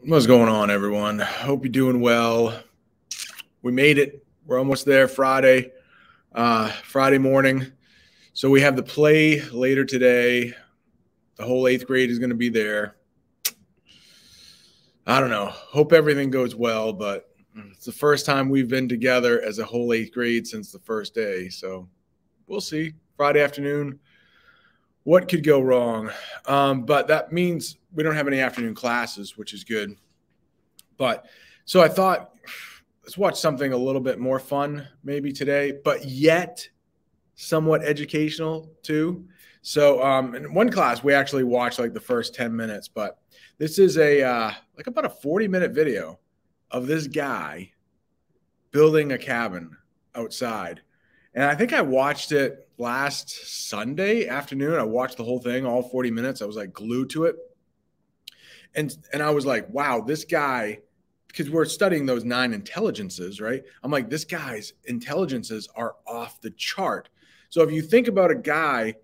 What's going on, everyone? Hope you're doing well. We made it. We're almost there. Friday morning. So we have the play later today. The whole 8th grade is going to be there. I don't know. Hope everything goes well, but it's the first time we've been together as a whole 8th grade since the first day. So we'll see. Friday afternoon. What could go wrong? But that means we don't have any afternoon classes, which is good. But so I thought, let's watch something a little bit more fun maybe today, but yet somewhat educational too. So in one class, we actually watched like the first 10 minutes, but this is like about a 40-minute video of this guy building a cabin outside. And I think I watched it last Sunday afternoon. I watched the whole thing, all 40 minutes. I was like glued to it. And I was like, wow, this guy, because we're studying those 9 intelligences, right? I'm like, this guy's intelligences are off the chart. So if you think about a guy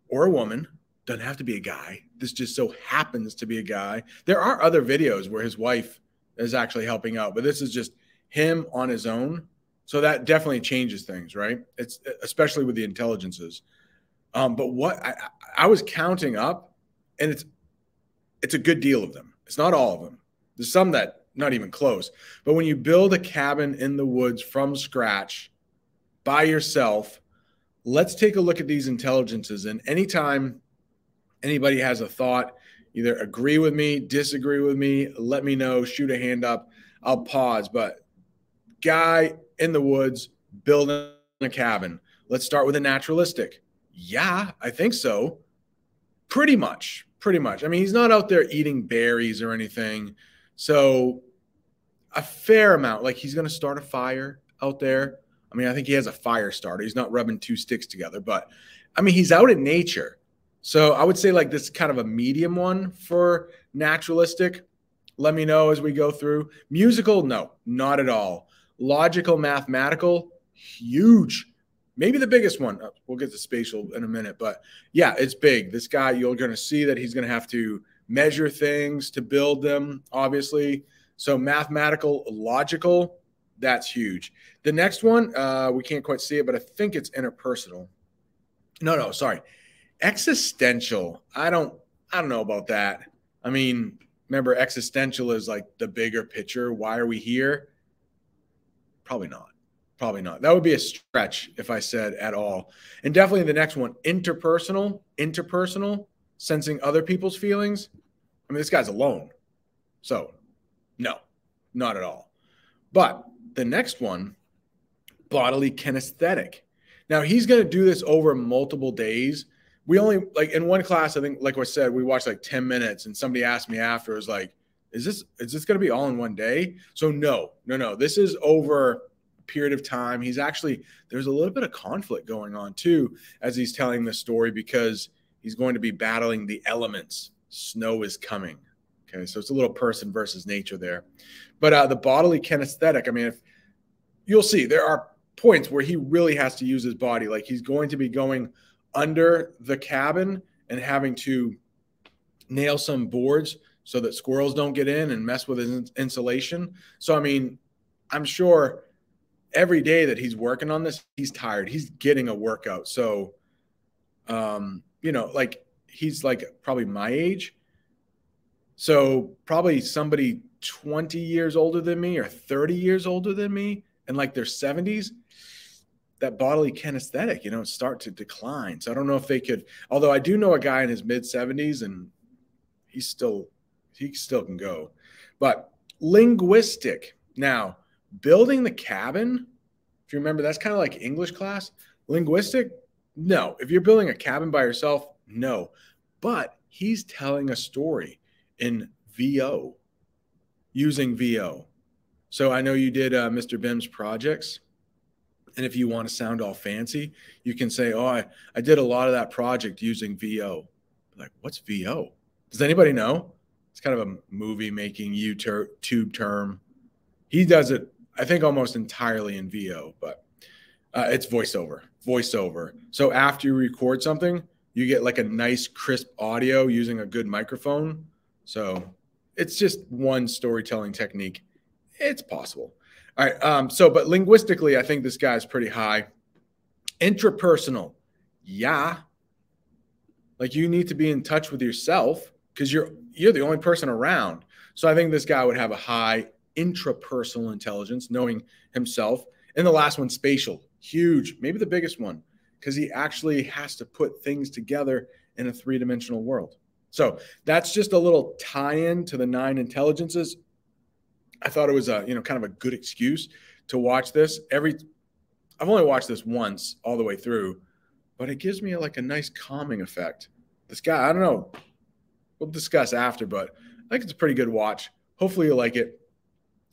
or a woman, doesn't have to be a guy. This just so happens to be a guy. There are other videos where his wife is actually helping out, but this is just him on his own. So that definitely changes things, right? It's especially with the intelligences. But what I was counting up, and it's a good deal of them. It's not all of them. There's some that not even close. But when you build a cabin in the woods from scratch by yourself, let's take a look at these intelligences. And anytime anybody has a thought, either agree with me, disagree with me, let me know, shoot a hand up. I'll pause. But guy in the woods building a cabin. Let's start with a naturalistic. Yeah, I think so. Pretty much. I mean, he's not out there eating berries or anything. So a fair amount, like he's going to start a fire out there. I mean, I think he has a fire starter. He's not rubbing 2 sticks together, but I mean, he's out in nature. So I would say like this kind of a medium one for naturalistic. Let me know as we go through. Musical, no, not at all. Logical, mathematical, huge. Maybe the biggest one. We'll get to spatial in a minute, but yeah, it's big. This guy, you're going to see that he's going to have to measure things to build them, obviously. So mathematical, logical, that's huge. The next one, we can't quite see it, but I think it's interpersonal. No, sorry. Existential. I don't know about that. I mean, remember, existential is like the bigger picture. Why are we here? Probably not. That would be a stretch if I said at all. And definitely the next one, interpersonal, sensing other people's feelings. I mean, this guy's alone. So no, not at all. But the next one, bodily kinesthetic. Now he's going to do this over multiple days. We only, like in one class, I think, like I said, we watched like 10 minutes and somebody asked me after, it was like, is this going to be all in one day? So no. This is over period of time. He's actually, there's a little bit of conflict going on too as he's telling this story because he's going to be battling the elements. Snow is coming. Okay, so it's a little person versus nature there. But the bodily kinesthetic, I mean, if you'll see, there are points where he really has to use his body. Like he's going to be going under the cabin and having to nail some boards so that squirrels don't get in and mess with his insulation. So, I mean, I'm sure every day that he's working on this, he's tired. He's getting a workout. So, like he's like probably my age. So probably somebody 20 years older than me or 30 years older than me and like their 70s, that bodily kinesthetic, start to decline. So I don't know if they could, although I do know a guy in his mid 70s and he still can go. But linguistic. Now, building the cabin, if you remember, that's kind of like English class. Linguistic, no. If you're building a cabin by yourself, no. But he's telling a story in VO, using VO. So I know you did Mr. Bim's projects. And if you want to sound all fancy, you can say, oh, I did a lot of that project using VO. Like, what's VO? Does anybody know? It's kind of a movie-making YouTube term. He does it, I think, almost entirely in VO, but it's voiceover. So after you record something, you get like a nice, crisp audio using a good microphone. So it's just one storytelling technique. It's possible. All right. But linguistically, I think this guy's pretty high. Intrapersonal. Yeah. Like you need to be in touch with yourself because you're the only person around. So I think this guy would have a high intrapersonal intelligence, knowing himself. And the last one, spatial, huge, maybe the biggest one, because he actually has to put things together in a three-dimensional world. So that's just a little tie-in to the 9 intelligences. I thought it was a, kind of a good excuse to watch this. I've only watched this once all the way through, but it gives me like a nice calming effect. This guy, I don't know. We'll discuss after, but I think it's a pretty good watch. Hopefully you like it.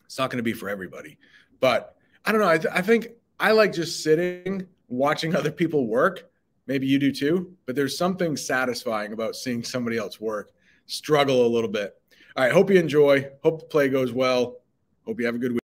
It's not going to be for everybody, but I don't know. I think I like just sitting, watching other people work. Maybe you do too, but there's something satisfying about seeing somebody else work, struggle a little bit. All right. Hope you enjoy. Hope the play goes well. Hope you have a good week.